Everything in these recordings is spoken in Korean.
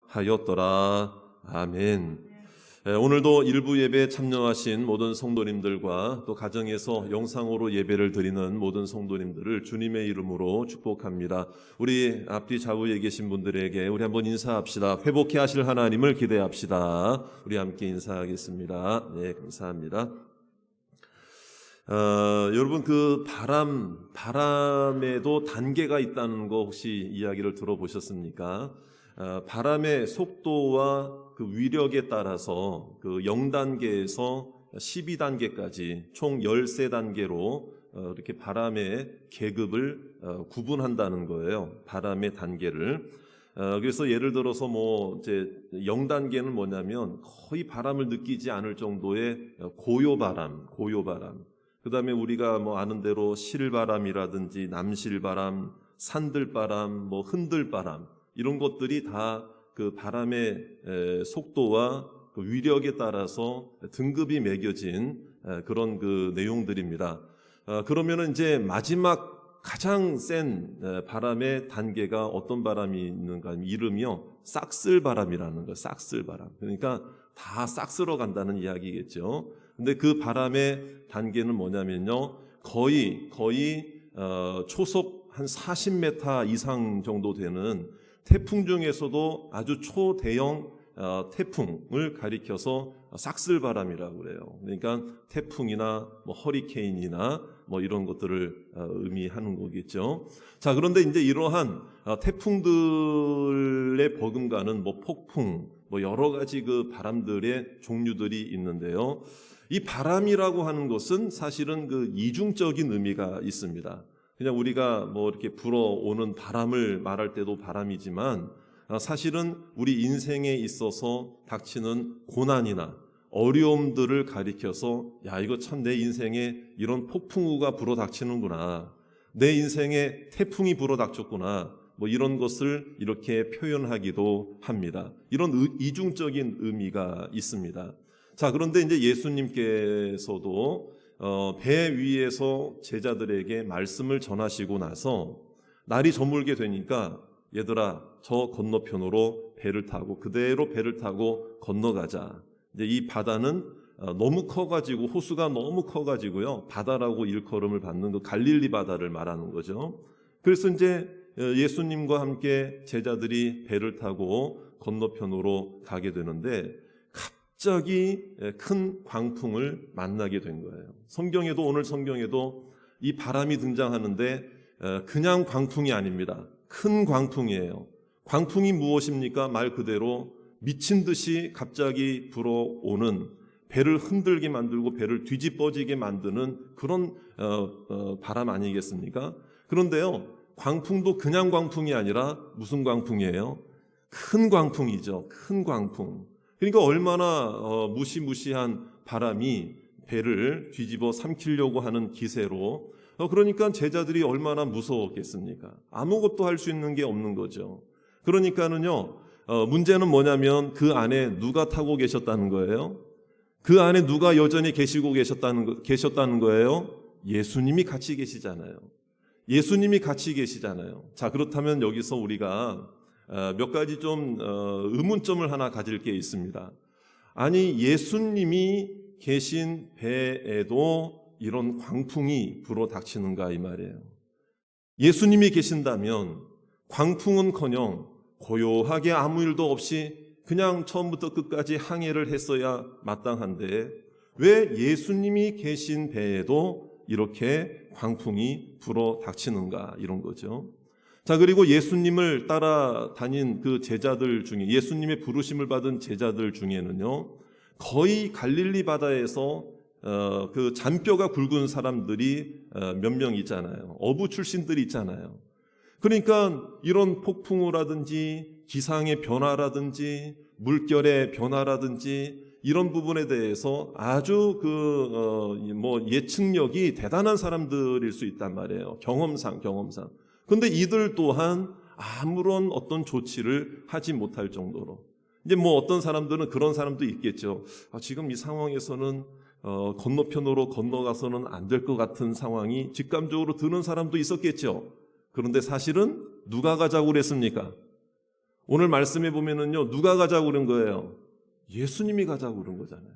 하였더라. 아멘. 오늘도 일부 예배에 참여하신 모든 성도님들과 또 가정에서 영상으로 예배를 드리는 모든 성도님들을 주님의 이름으로 축복합니다. 우리 앞뒤 좌우에 계신 분들에게 우리 한번 인사합시다. 회복해 하실 하나님을 기대합시다. 우리 함께 인사하겠습니다. 네, 감사합니다. 여러분, 그 바람에도 단계가 있다는 거 혹시 이야기를 들어보셨습니까? 바람의 속도와 그 위력에 따라서 그 0단계에서 12단계까지 총 13단계로 이렇게 바람의 계급을 구분한다는 거예요. 바람의 단계를. 그래서 예를 들어서 이제 0단계는 뭐냐면 거의 바람을 느끼지 않을 정도의 고요바람. 그 다음에 우리가 아는 대로 실바람이라든지 남실바람, 산들바람, 흔들바람, 이런 것들이 다 그 바람의 속도와 그 위력에 따라서 등급이 매겨진 그런 그 내용들입니다. 그러면은 이제 마지막 가장 센 바람의 단계가 어떤 바람이 있는가 하면 이름이요, 싹쓸바람이라는 거예요. 싹쓸바람. 그러니까 다 싹 쓸어 간다는 이야기겠죠. 근데 그 바람의 단계는 뭐냐면요, 거의 초속 한 40m 이상 정도 되는 태풍 중에서도 아주 초대형 태풍을 가리켜서 싹쓸바람이라고 그래요. 그러니까 태풍이나 허리케인이나 이런 것들을 의미하는 거겠죠. 자, 그런데 이제 이러한 태풍들의 버금가는 폭풍, 여러 가지 그 바람들의 종류들이 있는데요. 이 바람이라고 하는 것은 사실은 그 이중적인 의미가 있습니다. 그냥 우리가 이렇게 불어오는 바람을 말할 때도 바람이지만 사실은 우리 인생에 있어서 닥치는 고난이나 어려움들을 가리켜서 이거 참 내 인생에 이런 폭풍우가 불어닥치는구나, 내 인생에 태풍이 불어닥쳤구나, 이런 것을 이렇게 표현하기도 합니다. 이런 이중적인 의미가 있습니다. 자, 그런데 이제 예수님께서도 배 위에서 제자들에게 말씀을 전하시고 나서 날이 저물게 되니까 얘들아, 저 건너편으로 배를 타고 그대로 배를 타고 건너가자. 이제 이 바다는 너무 커가지고, 호수가 너무 커가지고요, 바다라고 일컬음을 받는 그 갈릴리 바다를 말하는 거죠. 그래서 이제 예수님과 함께 제자들이 배를 타고 건너편으로 가게 되는데 갑자기 큰 광풍을 만나게 된 거예요. 오늘 성경에도 이 바람이 등장하는데 그냥 광풍이 아닙니다. 큰 광풍이에요. 광풍이 무엇입니까? 말 그대로 미친 듯이 갑자기 불어오는, 배를 흔들게 만들고 배를 뒤집어지게 만드는 그런 바람 아니겠습니까? 그런데요, 광풍도 그냥 광풍이 아니라 무슨 광풍이에요? 큰 광풍이죠. 큰 광풍. 그러니까 얼마나 무시무시한 바람이 배를 뒤집어 삼키려고 하는 기세로, 그러니까 제자들이 얼마나 무서웠겠습니까? 아무것도 할 수 있는 게 없는 거죠. 그러니까는요, 문제는 뭐냐면 그 안에 누가 타고 계셨다는 거예요? 그 안에 누가 여전히 계셨다는 거예요? 예수님이 같이 계시잖아요. 자, 그렇다면 여기서 우리가 몇 가지 좀 의문점을 하나 가질 게 있습니다. 아니, 예수님이 계신 배에도 이런 광풍이 불어닥치는가, 이 말이에요. 예수님이 계신다면 광풍은커녕 고요하게 아무 일도 없이 그냥 처음부터 끝까지 항해를 했어야 마땅한데 왜 예수님이 계신 배에도 이렇게 광풍이 불어닥치는가, 이런 거죠. 자, 그리고 예수님을 따라다닌 그 제자들 중에, 예수님의 부르심을 받은 제자들 중에는요, 거의 갈릴리 바다에서 그 잔뼈가 굵은 사람들이 몇 명 있잖아요. 어부 출신들이 있잖아요. 그러니까 이런 폭풍우라든지 기상의 변화라든지 물결의 변화라든지 이런 부분에 대해서 아주 예측력이 대단한 사람들일 수 있단 말이에요. 경험상. 근데 이들 또한 아무런 어떤 조치를 하지 못할 정도로, 이제 어떤 사람들은 그런 사람도 있겠죠. 지금 이 상황에서는 건너편으로 건너가서는 안 될 것 같은 상황이 직감적으로 드는 사람도 있었겠죠. 그런데 사실은 누가 가자고 그랬습니까? 오늘 말씀해 보면은요, 누가 가자고 그런 거예요? 예수님이 가자고 그런 거잖아요.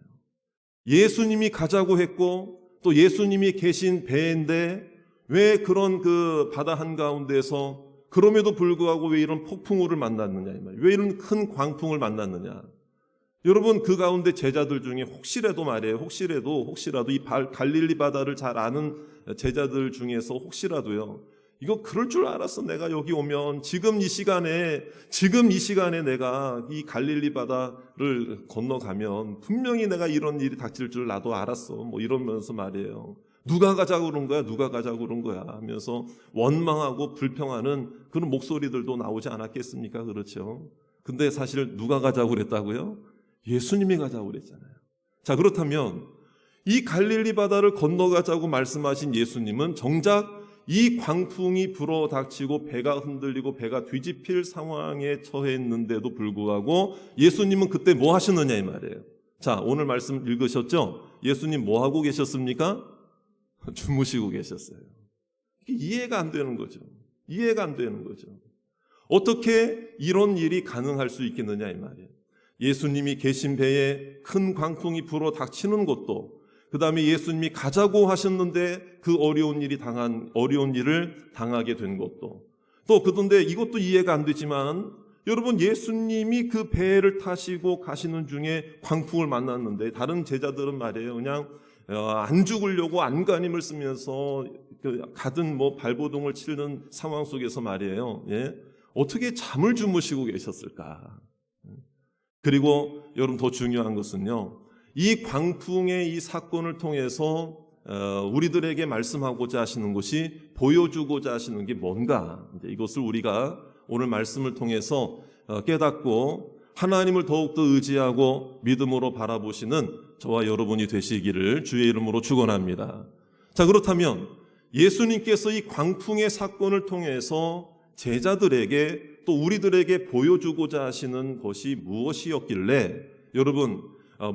예수님이 가자고 했고 또 예수님이 계신 배인데 왜 그런 그 바다 한가운데서 그럼에도 불구하고 왜 이런 폭풍우를 만났느냐 이 말이에요. 왜 이런 큰 광풍을 만났느냐. 여러분 그 가운데 제자들 중에 혹시라도 말이에요. 혹시라도 이 갈릴리 바다를 잘 아는 제자들 중에서 혹시라도요. 이거 그럴 줄 알았어. 내가 여기 오면 지금 이 시간에 내가 이 갈릴리 바다를 건너가면 분명히 내가 이런 일이 닥칠 줄 나도 알았어. 뭐 이러면서 말이에요. 누가 가자고 그런 거야? 누가 가자고 그런 거야? 하면서 원망하고 불평하는 그런 목소리들도 나오지 않았겠습니까? 그렇죠. 근데 사실 누가 가자고 그랬다고요? 예수님이 가자고 그랬잖아요. 자, 그렇다면 이 갈릴리 바다를 건너가자고 말씀하신 예수님은 정작 이 광풍이 불어 닥치고 배가 흔들리고 배가 뒤집힐 상황에 처했는데도 불구하고 예수님은 그때 뭐 하셨느냐 이 말이에요. 자, 오늘 말씀 읽으셨죠? 예수님 뭐 하고 계셨습니까? 주무시고 계셨어요. 이해가 안 되는 거죠. 이해가 안 되는 거죠. 어떻게 이런 일이 가능할 수 있겠느냐 이 말이에요. 예수님이 계신 배에 큰 광풍이 불어 닥치는 것도, 그 다음에 예수님이 가자고 하셨는데 그 어려운 일을 당하게 된 것도, 또 그런데 이것도 이해가 안 되지만 여러분 예수님이 그 배를 타시고 가시는 중에 광풍을 만났는데 다른 제자들은 말이에요 그냥 안 죽으려고 안간힘을 쓰면서 가든 뭐 발버둥을 치는 상황 속에서 말이에요. 예? 어떻게 잠을 주무시고 계셨을까? 그리고 여러분 더 중요한 것은요. 이 광풍의 이 사건을 통해서 우리들에게 말씀하고자 하시는 것이, 보여주고자 하시는 게 뭔가, 이것을 우리가 오늘 말씀을 통해서 깨닫고 하나님을 더욱더 의지하고 믿음으로 바라보시는 저와 여러분이 되시기를 주의 이름으로 축원합니다. 자, 그렇다면 예수님께서 이 광풍의 사건을 통해서 제자들에게 또 우리들에게 보여주고자 하시는 것이 무엇이었길래, 여러분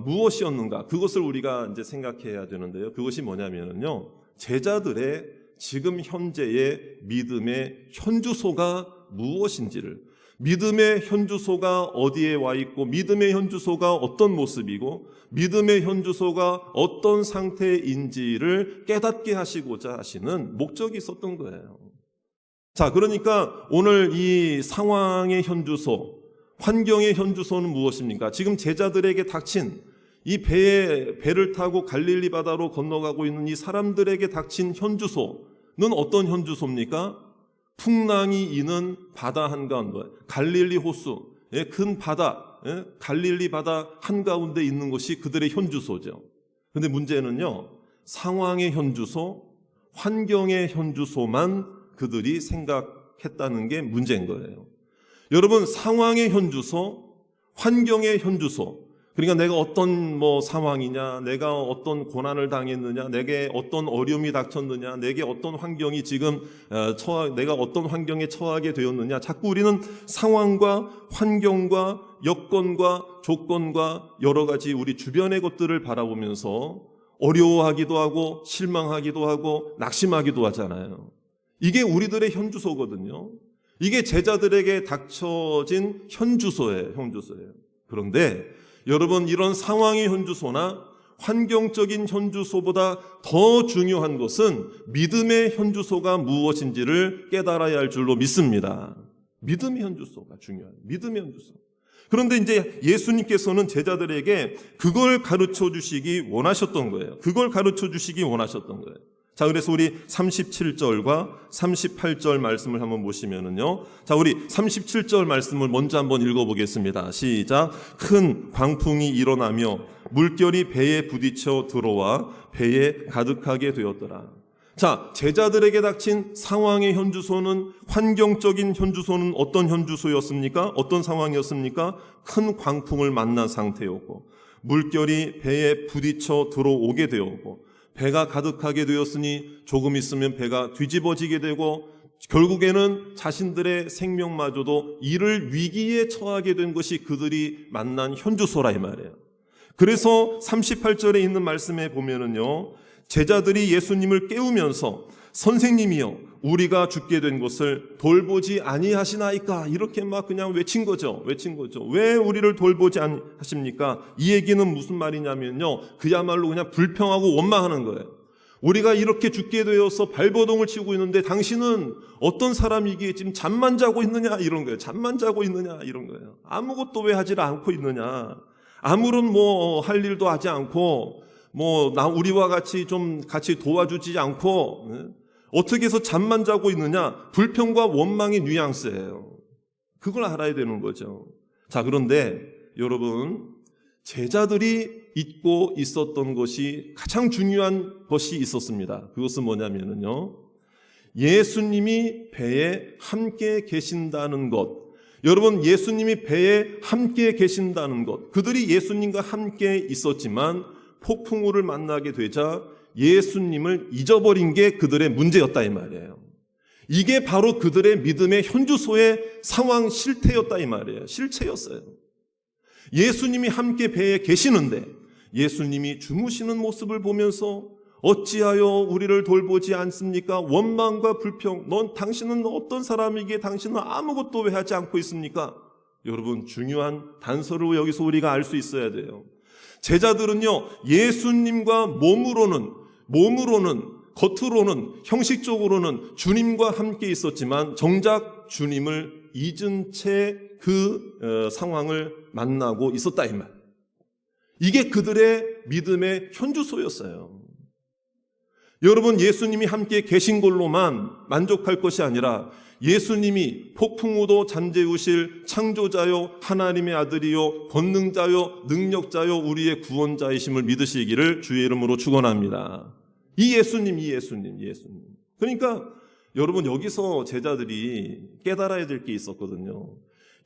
무엇이었는가? 그것을 우리가 이제 생각해야 되는데요. 그것이 뭐냐면요, 제자들의 지금 현재의 믿음의 현주소가 무엇인지를, 믿음의 현주소가 어디에 와 있고 믿음의 현주소가 어떤 모습이고 믿음의 현주소가 어떤 상태인지를 깨닫게 하시고자 하시는 목적이 있었던 거예요. 자, 그러니까 오늘 이 상황의 현주소, 환경의 현주소는 무엇입니까? 지금 제자들에게 닥친 이 배를 타고 갈릴리 바다로 건너가고 있는 이 사람들에게 닥친 현주소는 어떤 현주소입니까? 풍랑이 이는 바다 한가운데, 갈릴리 호수, 큰 바다, 갈릴리 바다 한가운데 있는 것이 그들의 현주소죠. 그런데 문제는요, 상황의 현주소, 환경의 현주소만 그들이 생각했다는 게 문제인 거예요. 여러분, 상황의 현주소, 환경의 현주소, 그러니까 내가 어떤 상황이냐, 내가 어떤 고난을 당했느냐, 내게 어떤 어려움이 닥쳤느냐, 내게 어떤 환경이 지금 내가 어떤 환경에 처하게 되었느냐, 자꾸 우리는 상황과 환경과 여건과 조건과 여러 가지 우리 주변의 것들을 바라보면서 어려워하기도 하고 실망하기도 하고 낙심하기도 하잖아요. 이게 우리들의 현주소거든요. 이게 제자들에게 닥쳐진 현주소예요. 그런데 여러분, 이런 상황의 현주소나 환경적인 현주소보다 더 중요한 것은 믿음의 현주소가 무엇인지를 깨달아야 할 줄로 믿습니다. 믿음의 현주소가 중요해요. 믿음의 현주소. 그런데 이제 예수님께서는 제자들에게 그걸 가르쳐 주시기 원하셨던 거예요. 자, 그래서 우리 37절과 38절 말씀을 한번 보시면은요. 자, 우리 37절 말씀을 먼저 한번 읽어보겠습니다. 시작. 큰 광풍이 일어나며 물결이 배에 부딪혀 들어와 배에 가득하게 되었더라. 자, 제자들에게 닥친 상황의 현주소는, 환경적인 현주소는 어떤 현주소였습니까? 어떤 상황이었습니까? 큰 광풍을 만난 상태였고, 물결이 배에 부딪혀 들어오게 되었고, 배가 가득하게 되었으니 조금 있으면 배가 뒤집어지게 되고 결국에는 자신들의 생명마저도 잃을 위기에 처하게 된 것이 그들이 만난 현주소라 이 말이에요. 그래서 38절에 있는 말씀에 보면은요, 제자들이 예수님을 깨우면서 선생님이여 우리가 죽게 된 것을 돌보지 아니하시나이까 이렇게 막 그냥 외친 거죠. 왜 우리를 돌보지 아니하십니까? 이 얘기는 무슨 말이냐면요, 그야말로 그냥 불평하고 원망하는 거예요. 우리가 이렇게 죽게 되어서 발버둥을 치고 있는데 당신은 어떤 사람이기에 지금 잠만 자고 있느냐 이런 거예요. 잠만 자고 있느냐 이런 거예요. 아무것도 왜 하지 않고 있느냐. 아무런 할 일도 하지 않고 우리와 같이 좀 같이 도와주지 않고 어떻게 해서 잠만 자고 있느냐. 불평과 원망의 뉘앙스예요. 그걸 알아야 되는 거죠. 자, 그런데 여러분, 제자들이 잊고 있었던 것이 가장 중요한 것이 있었습니다. 그것은 뭐냐면요, 예수님이 배에 함께 계신다는 것. 여러분, 예수님이 배에 함께 계신다는 것. 그들이 예수님과 함께 있었지만 폭풍우를 만나게 되자 예수님을 잊어버린 게 그들의 문제였다 이 말이에요. 이게 바로 그들의 믿음의 현주소의 상황 실태였다 이 말이에요. 실체였어요. 예수님이 함께 배에 계시는데 예수님이 주무시는 모습을 보면서 어찌하여 우리를 돌보지 않습니까? 원망과 불평. 당신은 어떤 사람이기에 당신은 아무것도 왜 하지 않고 있습니까? 여러분, 중요한 단서를 여기서 우리가 알 수 있어야 돼요. 제자들은요, 예수님과 몸으로는 겉으로는 형식적으로는 주님과 함께 있었지만 정작 주님을 잊은 채 그 상황을 만나고 있었다 이 말. 이게 그들의 믿음의 현주소였어요. 여러분, 예수님이 함께 계신 걸로만 만족할 것이 아니라 예수님이 폭풍우도 잠재우실 창조자요 하나님의 아들이요 권능자요 능력자요 우리의 구원자이심을 믿으시기를 주의 이름으로 축원합니다. 이 예수님. 그러니까 여러분, 여기서 제자들이 깨달아야 될 게 있었거든요.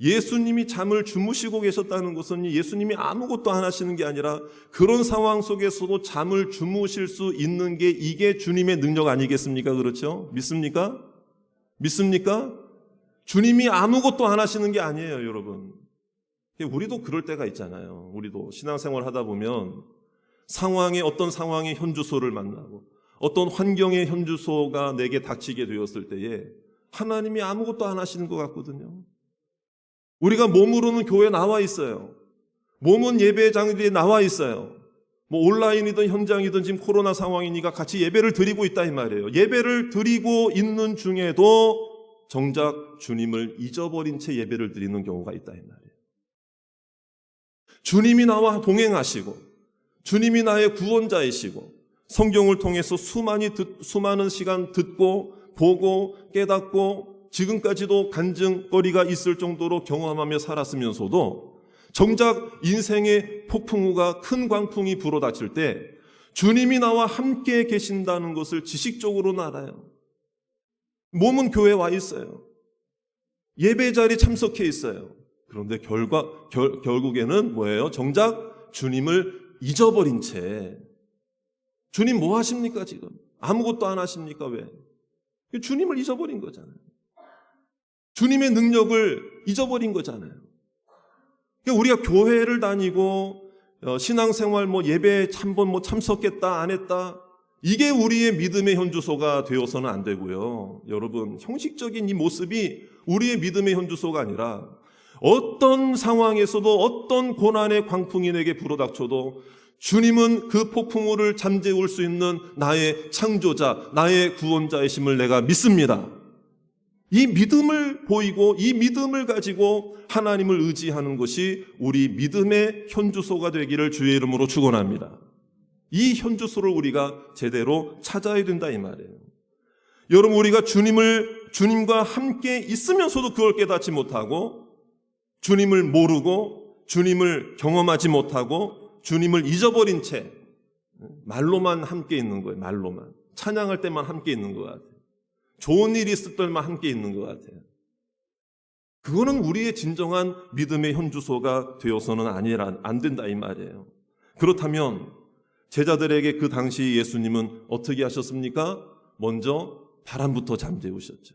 예수님이 잠을 주무시고 계셨다는 것은 예수님이 아무것도 안 하시는 게 아니라 그런 상황 속에서도 잠을 주무실 수 있는 게 이게 주님의 능력 아니겠습니까? 그렇죠? 믿습니까? 주님이 아무것도 안 하시는 게 아니에요, 여러분. 우리도 그럴 때가 있잖아요. 우리도 신앙생활 하다 보면 어떤 상황의 현주소를 만나고 어떤 환경의 현주소가 내게 닥치게 되었을 때에 하나님이 아무것도 안 하시는 것 같거든요. 우리가 몸으로는 교회에 나와 있어요. 몸은 예배장에 나와 있어요. 온라인이든 현장이든 지금 코로나 상황이니까 같이 예배를 드리고 있다 이 말이에요. 예배를 드리고 있는 중에도 정작 주님을 잊어버린 채 예배를 드리는 경우가 있다 이 말이에요. 주님이 나와 동행하시고 주님이 나의 구원자이시고 성경을 통해서 수많은 시간 듣고 보고 깨닫고 지금까지도 간증거리가 있을 정도로 경험하며 살았으면서도 정작 인생의 폭풍우가 큰 광풍이 불어닥칠 때 주님이 나와 함께 계신다는 것을 지식적으로는 알아요. 몸은 교회에 와 있어요. 예배 자리에 참석해 있어요. 그런데 결국에는 뭐예요? 정작 주님을 잊어버린 채. 주님 뭐 하십니까 지금? 아무것도 안 하십니까? 왜? 주님을 잊어버린 거잖아요. 주님의 능력을 잊어버린 거잖아요. 우리가 교회를 다니고 신앙생활 예배에 한번 참석했다 안 했다, 이게 우리의 믿음의 현주소가 되어서는 안 되고요. 여러분, 형식적인 이 모습이 우리의 믿음의 현주소가 아니라 어떤 상황에서도 어떤 고난의 광풍이 내게 불어닥쳐도 주님은 그 폭풍우를 잠재울 수 있는 나의 창조자, 나의 구원자이심을 내가 믿습니다. 이 믿음을 보이고 이 믿음을 가지고 하나님을 의지하는 것이 우리 믿음의 현주소가 되기를 주의 이름으로 축원합니다. 이 현주소를 우리가 제대로 찾아야 된다 이 말이에요. 여러분, 우리가 주님과 함께 있으면서도 그걸 깨닫지 못하고 주님을 모르고 주님을 경험하지 못하고 주님을 잊어버린 채 말로만 함께 있는 거예요. 말로만. 찬양할 때만 함께 있는 것 같아요. 좋은 일이 있을 때만 함께 있는 것 같아요. 그거는 우리의 진정한 믿음의 현주소가 되어서는 안 된다 이 말이에요. 그렇다면 제자들에게 그 당시 예수님은 어떻게 하셨습니까? 먼저 바람부터 잠재우셨죠.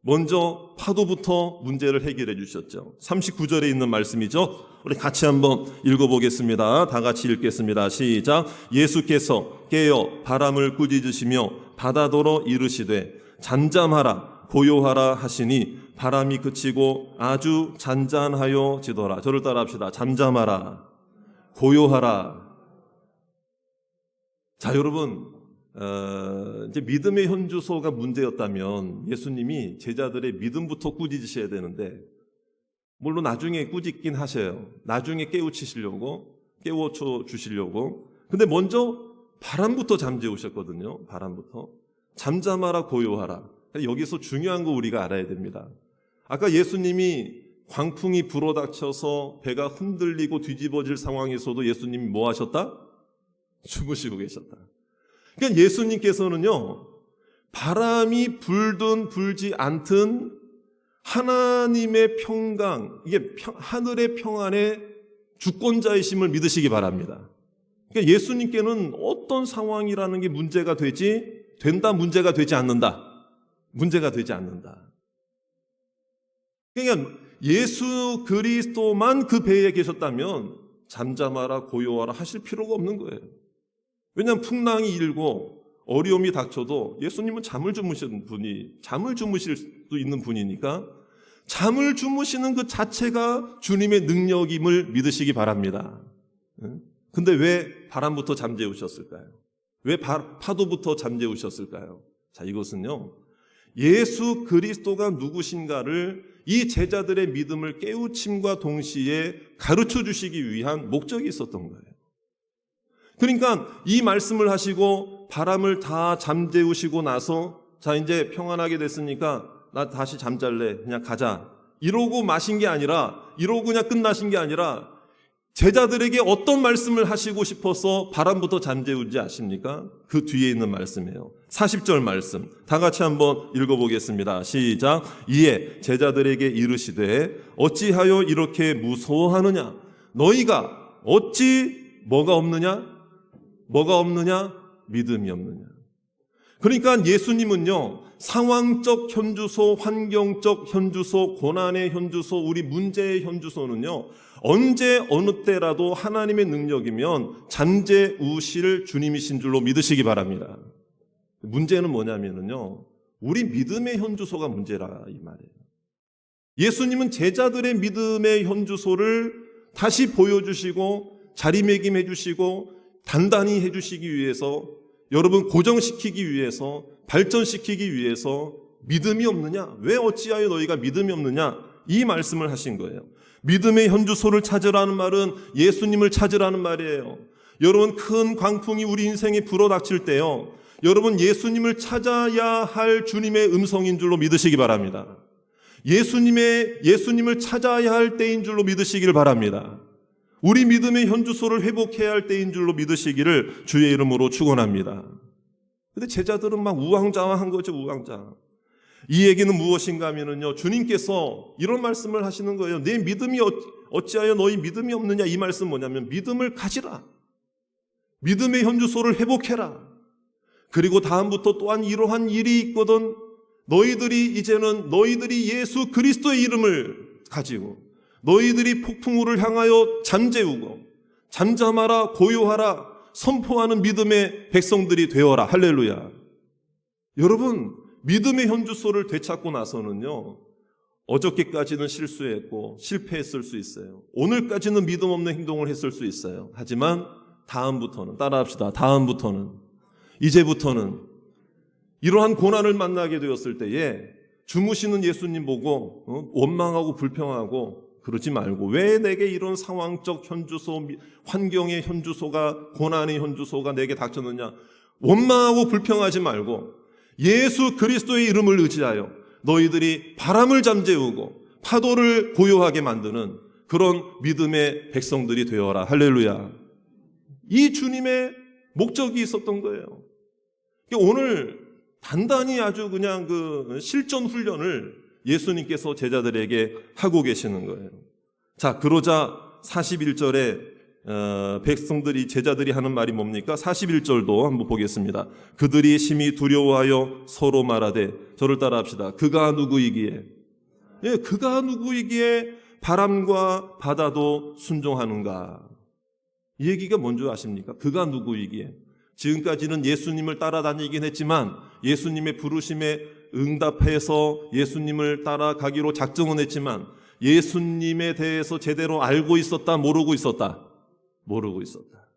먼저 파도부터 문제를 해결해 주셨죠. 39절에 있는 말씀이죠. 우리 같이 한번 읽어보겠습니다. 다 같이 읽겠습니다. 시작. 예수께서 깨어 바람을 꾸짖으시며 바다더러 이르시되 잠잠하라 고요하라 하시니 바람이 그치고 아주 잔잔하여지더라. 저를 따라합시다. 잠잠하라 고요하라. 자, 여러분, 이제 믿음의 현주소가 문제였다면 예수님이 제자들의 믿음부터 꾸짖으셔야 되는데, 물론 나중에 꾸짖긴 하셔요. 나중에 깨우치시려고, 깨워쳐 주시려고. 근데 먼저 바람부터 잠재우셨거든요. 바람부터. 잠잠하라 고요하라. 여기서 중요한 거 우리가 알아야 됩니다. 아까 예수님이 광풍이 불어닥쳐서 배가 흔들리고 뒤집어질 상황에서도 예수님이 뭐 하셨다? 주무시고 계셨다. 그러니까 예수님께서는요, 바람이 불든 불지 않든 하나님의 평강, 이게 하늘의 평안의 주권자이심을 믿으시기 바랍니다. 그러니까 예수님께는 어떤 상황이라는 게 문제가 된다, 문제가 되지 않는다. 문제가 되지 않는다. 그러니까 예수 그리스도만 그 배에 계셨다면 잠잠하라 고요하라 하실 필요가 없는 거예요. 왜냐하면 풍랑이 일고 어려움이 닥쳐도 예수님은 잠을 주무실 수도 있는 분이니까 잠을 주무시는 그 자체가 주님의 능력임을 믿으시기 바랍니다. 근데 왜 바람부터 잠재우셨을까요? 왜 파도부터 잠재우셨을까요? 자, 이것은요, 예수 그리스도가 누구신가를 이 제자들의 믿음을 깨우침과 동시에 가르쳐 주시기 위한 목적이 있었던 거예요. 그러니까 이 말씀을 하시고 바람을 다 잠재우시고 나서 자, 이제 평안하게 됐으니까 나 다시 잠잘래, 그냥 가자, 이러고 마신 게 아니라, 이러고 그냥 끝나신 게 아니라 제자들에게 어떤 말씀을 하시고 싶어서 바람부터 잠재우지 아십니까? 그 뒤에 있는 말씀이에요. 40절 말씀 다 같이 한번 읽어보겠습니다. 시작. 이에 제자들에게 이르시되 어찌하여 이렇게 무서워하느냐? 너희가 어찌 뭐가 없느냐? 믿음이 없느냐? 그러니까 예수님은요, 상황적 현주소, 환경적 현주소, 고난의 현주소, 우리 문제의 현주소는요, 언제 어느 때라도 하나님의 능력이면 잠재우실 주님이신 줄로 믿으시기 바랍니다. 문제는 뭐냐면요, 우리 믿음의 현주소가 문제라 이 말이에요. 예수님은 제자들의 믿음의 현주소를 다시 보여주시고 자리매김해 주시고 단단히 해주시기 위해서, 여러분 고정시키기 위해서, 발전시키기 위해서 믿음이 없느냐? 왜 어찌하여 너희가 믿음이 없느냐? 이 말씀을 하신 거예요. 믿음의 현주소를 찾으라는 말은 예수님을 찾으라는 말이에요. 여러분, 큰 광풍이 우리 인생에 불어닥칠 때요, 여러분 예수님을 찾아야 할 주님의 음성인 줄로 믿으시기 바랍니다. 예수님을 찾아야 할 때인 줄로 믿으시기를 바랍니다. 우리 믿음의 현주소를 회복해야 할 때인 줄로 믿으시기를 주의 이름으로 축원합니다. 근데 제자들은 막 우왕좌왕한 거죠, 우왕좌왕. 이 얘기는 무엇인가 하면요, 주님께서 이런 말씀을 하시는 거예요. 내 믿음이 어찌하여 너희 믿음이 없느냐? 이 말씀 뭐냐면 믿음을 가지라. 믿음의 현주소를 회복해라. 그리고 다음부터 또한 이러한 일이 있거든. 너희들이 예수 그리스도의 이름을 가지고 너희들이 폭풍우를 향하여 잠재우고 잠잠하라 고요하라 선포하는 믿음의 백성들이 되어라. 할렐루야. 여러분, 믿음의 현주소를 되찾고 나서는요, 어저께까지는 실수했고 실패했을 수 있어요. 오늘까지는 믿음 없는 행동을 했을 수 있어요. 하지만 다음부터는, 따라합시다, 다음부터는, 이제부터는 이러한 고난을 만나게 되었을 때에 주무시는 예수님 보고 원망하고 불평하고 그러지 말고, 왜 내게 이런 상황적 현주소, 환경의 현주소가, 고난의 현주소가 내게 닥쳤느냐? 원망하고 불평하지 말고 예수 그리스도의 이름을 의지하여 너희들이 바람을 잠재우고 파도를 고요하게 만드는 그런 믿음의 백성들이 되어라. 할렐루야. 이 주님의 목적이 있었던 거예요. 오늘 단단히 아주 그냥 그 실전 훈련을 예수님께서 제자들에게 하고 계시는 거예요. 자, 그러자 41절에 백성들이 제자들이 하는 말이 뭡니까? 41절도 한번 보겠습니다. 그들이 심히 두려워하여 서로 말하되, 저를 따라합시다. 그가 누구이기에? 예, 그가 누구이기에 바람과 바다도 순종하는가? 이 얘기가 뭔지 아십니까? 그가 누구이기에? 지금까지는 예수님을 따라다니긴 했지만 예수님의 부르심에 응답해서 예수님을 따라가기로 작정은 했지만 예수님에 대해서 제대로 알고 있었다, 모르고 있었다? 모르고 있었다.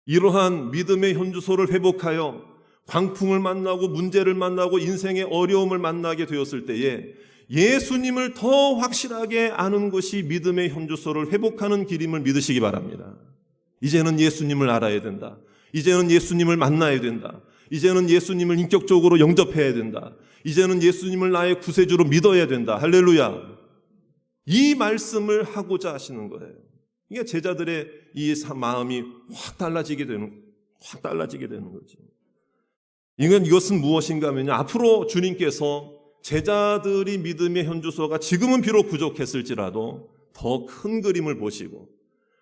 이러한 믿음의 현주소를 회복하여 광풍을 만나고 문제를 만나고 인생의 어려움을 만나게 되었을 때에 예수님을 더 확실하게 아는 것이 믿음의 현주소를 회복하는 길임을 믿으시기 바랍니다. 이제는 예수님을 알아야 된다. 이제는 예수님을 만나야 된다. 이제는 예수님을 인격적으로 영접해야 된다. 이제는 예수님을 나의 구세주로 믿어야 된다. 할렐루야. 이 말씀을 하고자 하시는 거예요. 이게 제자들의 이 마음이 확 달라지게 되는 거죠. 이것은 무엇인가 하면요, 앞으로 주님께서 제자들이 믿음의 현주소가 지금은 비록 부족했을지라도 더 큰 그림을 보시고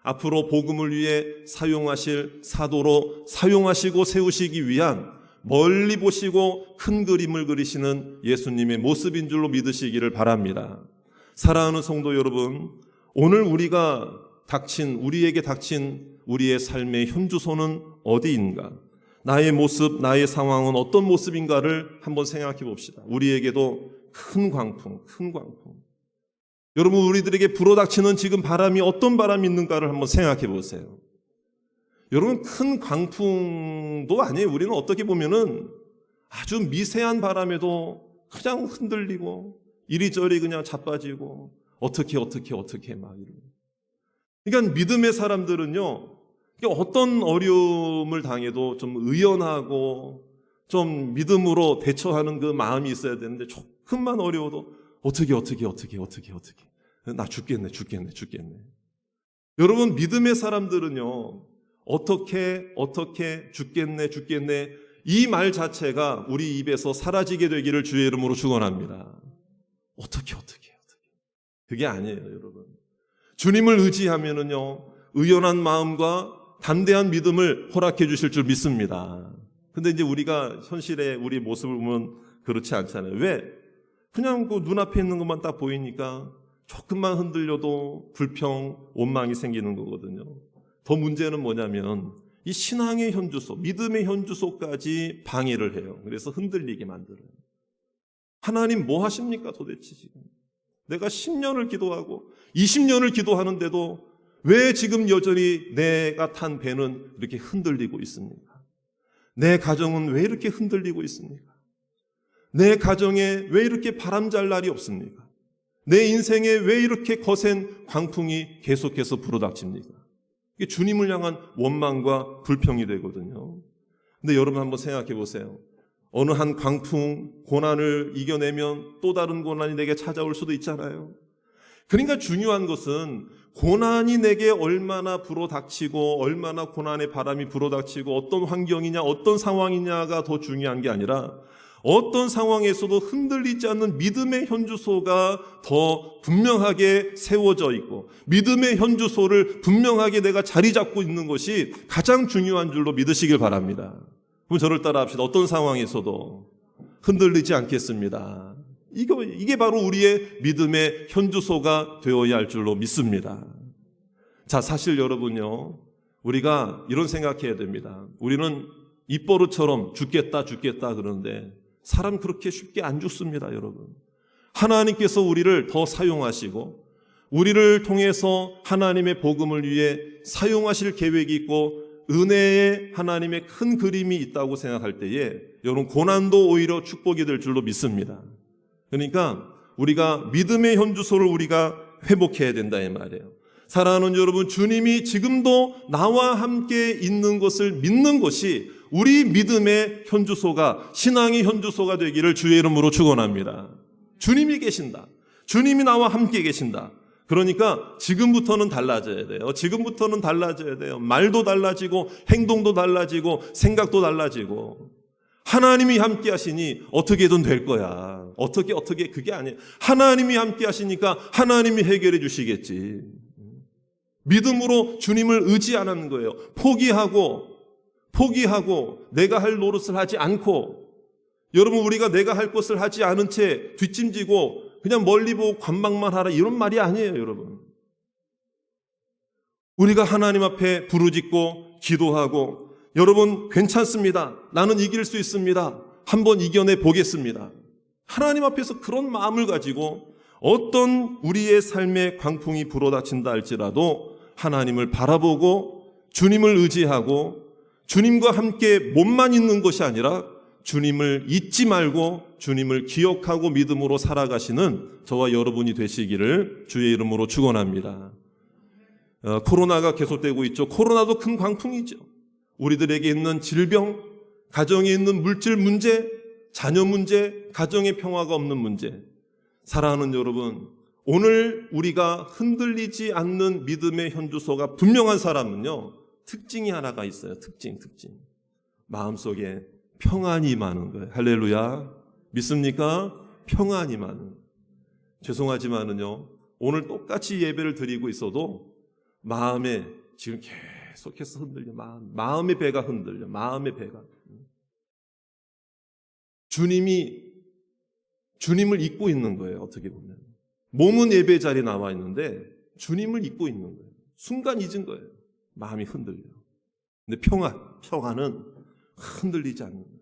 앞으로 복음을 위해 사용하실 사도로 사용하시고 세우시기 위한 멀리 보시고 큰 그림을 그리시는 예수님의 모습인 줄로 믿으시기를 바랍니다. 사랑하는 성도 여러분, 오늘 우리에게 닥친 우리의 삶의 현주소는 어디인가? 나의 모습, 나의 상황은 어떤 모습인가를 한번 생각해 봅시다. 우리에게도 큰 광풍. 여러분, 우리들에게 불어닥치는 지금 바람이 어떤 바람이 있는가를 한번 생각해 보세요. 여러분, 큰 광풍도 아니에요. 우리는 어떻게 보면은 아주 미세한 바람에도 그냥 흔들리고 이리저리 그냥 자빠지고 어떻게 막 이러고. 그러니까 믿음의 사람들은요, 어떤 어려움을 당해도 좀 의연하고 좀 믿음으로 대처하는 그 마음이 있어야 되는데 조금만 어려워도 어떻게 나 죽겠네. 여러분, 믿음의 사람들은요, 어떻게 죽겠네 이 말 자체가 우리 입에서 사라지게 되기를 주의 이름으로 축원합니다. 어떻게 그게 아니에요, 여러분. 주님을 의지하면은요, 의연한 마음과 담대한 믿음을 허락해 주실 줄 믿습니다. 근데 이제 우리가 현실의 우리 모습을 보면 그렇지 않잖아요. 왜? 그냥 그 눈앞에 있는 것만 딱 보이니까 조금만 흔들려도 불평, 원망이 생기는 거거든요. 더 문제는 뭐냐면 이 신앙의 현주소, 믿음의 현주소까지 방해를 해요. 그래서 흔들리게 만들어요. 하나님 뭐 하십니까 도대체 지금? 내가 10년을 기도하고 20년을 기도하는데도 왜 지금 여전히 내가 탄 배는 이렇게 흔들리고 있습니까? 내 가정은 왜 이렇게 흔들리고 있습니까? 내 가정에 왜 이렇게 바람잘 날이 없습니까? 내 인생에 왜 이렇게 거센 광풍이 계속해서 불어닥칩니까? 이게 주님을 향한 원망과 불평이 되거든요. 근데 여러분 한번 생각해 보세요. 어느 한 광풍, 고난을 이겨내면 또 다른 고난이 내게 찾아올 수도 있잖아요. 그러니까 중요한 것은 고난이 내게 얼마나 불어닥치고 얼마나 고난의 바람이 불어닥치고 어떤 환경이냐 어떤 상황이냐가 더 중요한 게 아니라 어떤 상황에서도 흔들리지 않는 믿음의 현주소가 더 분명하게 세워져 있고 믿음의 현주소를 분명하게 내가 자리 잡고 있는 것이 가장 중요한 줄로 믿으시길 바랍니다. 그럼 저를 따라 합시다. 어떤 상황에서도 흔들리지 않겠습니다. 이게 바로 우리의 믿음의 현주소가 되어야 할 줄로 믿습니다. 자, 사실 여러분요, 우리가 이런 생각해야 됩니다. 우리는 입버릇처럼 죽겠다 그러는데 사람 그렇게 쉽게 안 죽습니다, 여러분. 하나님께서 우리를 더 사용하시고 우리를 통해서 하나님의 복음을 위해 사용하실 계획이 있고 은혜의 하나님의 큰 그림이 있다고 생각할 때에 여러분 고난도 오히려 축복이 될 줄로 믿습니다. 그러니까 우리가 믿음의 현주소를 우리가 회복해야 된다 이 말이에요. 사랑하는 여러분, 주님이 지금도 나와 함께 있는 것을 믿는 것이 우리 믿음의 현주소가, 신앙의 현주소가 되기를 주의 이름으로 축원합니다. 주님이 계신다. 주님이 나와 함께 계신다. 그러니까 지금부터는 달라져야 돼요. 지금부터는 달라져야 돼요. 말도 달라지고 행동도 달라지고 생각도 달라지고. 하나님이 함께 하시니 어떻게든 될 거야. 어떻게 그게 아니에요. 하나님이 함께 하시니까 하나님이 해결해 주시겠지. 믿음으로 주님을 의지하는 거예요. 포기하고 내가 할 노릇을 하지 않고, 여러분, 우리가 내가 할 것을 하지 않은 채 뒷짐지고 그냥 멀리 보고 관망만 하라, 이런 말이 아니에요, 여러분. 우리가 하나님 앞에 부르짖고 기도하고, 여러분 괜찮습니다, 나는 이길 수 있습니다, 한번 이겨내 보겠습니다, 하나님 앞에서 그런 마음을 가지고 어떤 우리의 삶의 광풍이 불어닥친다 할지라도 하나님을 바라보고 주님을 의지하고, 주님과 함께 몸만 있는 것이 아니라 주님을 잊지 말고 주님을 기억하고 믿음으로 살아가시는 저와 여러분이 되시기를 주의 이름으로 축원합니다. 코로나가 계속되고 있죠. 코로나도 큰 광풍이죠. 우리들에게 있는 질병, 가정에 있는 물질 문제, 자녀 문제, 가정의 평화가 없는 문제. 사랑하는 여러분, 오늘 우리가 흔들리지 않는 믿음의 현주소가 분명한 사람은요, 특징이 하나가 있어요. 특징. 마음속에 평안이 임하는 거예요. 할렐루야. 믿습니까? 평안이 임하는 거예요. 죄송하지만은요, 오늘 똑같이 예배를 드리고 있어도 마음에 지금 계속해서 흔들려. 마음의 배가 흔들려. 마음의 배가. 주님을 잊고 있는 거예요. 어떻게 보면. 몸은 예배 자리에 나와 있는데 주님을 잊고 있는 거예요. 순간 잊은 거예요. 마음이 흔들려요. 근데 평안은 흔들리지 않는 거예요.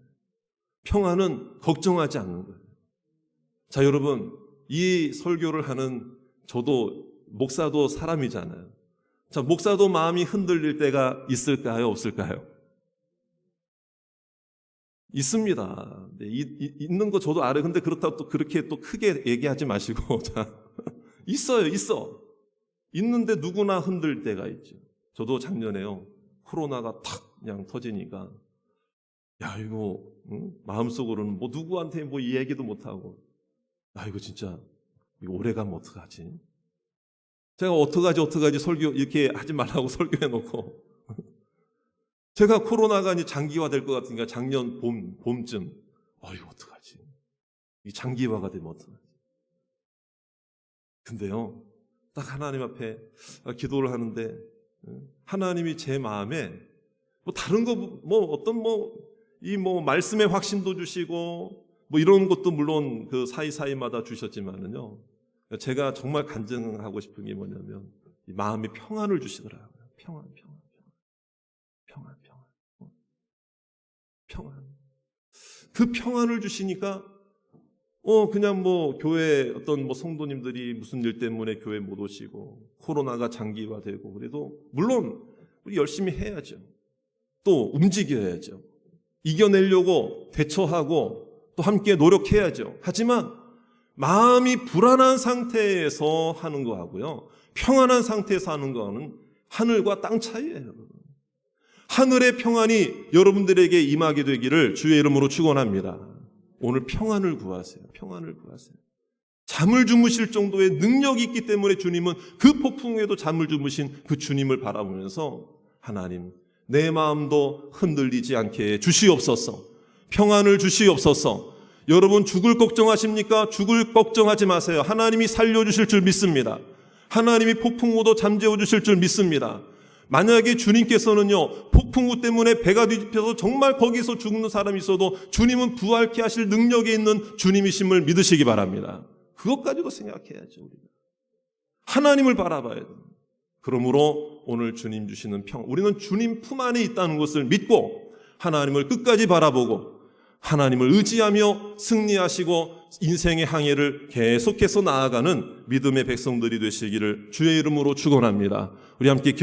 평안은 걱정하지 않는 거예요. 자, 여러분, 이 설교를 하는 저도, 목사도 사람이잖아요. 자, 목사도 마음이 흔들릴 때가 있을까요? 없을까요? 있습니다. 네, 있는 거 저도 알아요. 근데 그렇다고 또 그렇게 또 크게 얘기하지 마시고. 자, 있어. 있는데 누구나 흔들 때가 있죠. 저도 작년에요, 코로나가 탁 그냥 터지니까, 야, 이거 마음속으로는 뭐 누구한테 뭐 이 얘기도 못하고, 아, 이거 진짜 이거 오래 가면 어떡하지? 제가 어떡하지 설교 이렇게 하지 말라고 설교해놓고 제가 코로나가 이제 장기화될 것 같으니까 작년 봄쯤, 이거 어떡하지? 이 장기화가 되면 어떡하지? 근데요, 딱 하나님 앞에 기도를 하는데 하나님이 제 마음에 뭐 다른 거, 뭐 어떤 말씀의 확신도 주시고 뭐 이런 것도 물론 그 사이사이마다 주셨지만은요, 제가 정말 간증하고 싶은 게 뭐냐면 이 마음의 평안을 주시더라고요. 평안. 그 평안을 주시니까 그냥 뭐 교회 어떤 뭐 성도님들이 무슨 일 때문에 교회 못 오시고 코로나가 장기화되고 그래도 물론 우리 열심히 해야죠. 또 움직여야죠. 이겨내려고 대처하고 또 함께 노력해야죠. 하지만 마음이 불안한 상태에서 하는 거하고요, 평안한 상태에서 하는 거는 하늘과 땅 차이예요. 하늘의 평안이 여러분들에게 임하게 되기를 주의 이름으로 축원합니다. 오늘 평안을 구하세요. 잠을 주무실 정도의 능력이 있기 때문에 주님은 그 폭풍에도 잠을 주무신 그 주님을 바라보면서, 하나님, 내 마음도 흔들리지 않게 주시옵소서, 평안을 주시옵소서. 여러분 죽을 걱정하십니까? 죽을 걱정하지 마세요. 하나님이 살려주실 줄 믿습니다. 하나님이 폭풍우도 잠재워 주실 줄 믿습니다. 만약에 주님께서는요, 폭풍우 때문에 배가 뒤집혀서 정말 거기서 죽는 사람이 있어도 주님은 부활케 하실 능력이 있는 주님이심을 믿으시기 바랍니다. 그것까지도 생각해야죠. 우리가 하나님을 바라봐야 돼요. 그러므로 오늘 주님 주시는 우리는 주님 품 안에 있다는 것을 믿고 하나님을 끝까지 바라보고 하나님을 의지하며 승리하시고 인생의 항해를 계속해서 나아가는 믿음의 백성들이 되시기를 주의 이름으로 축원합니다. 우리 함께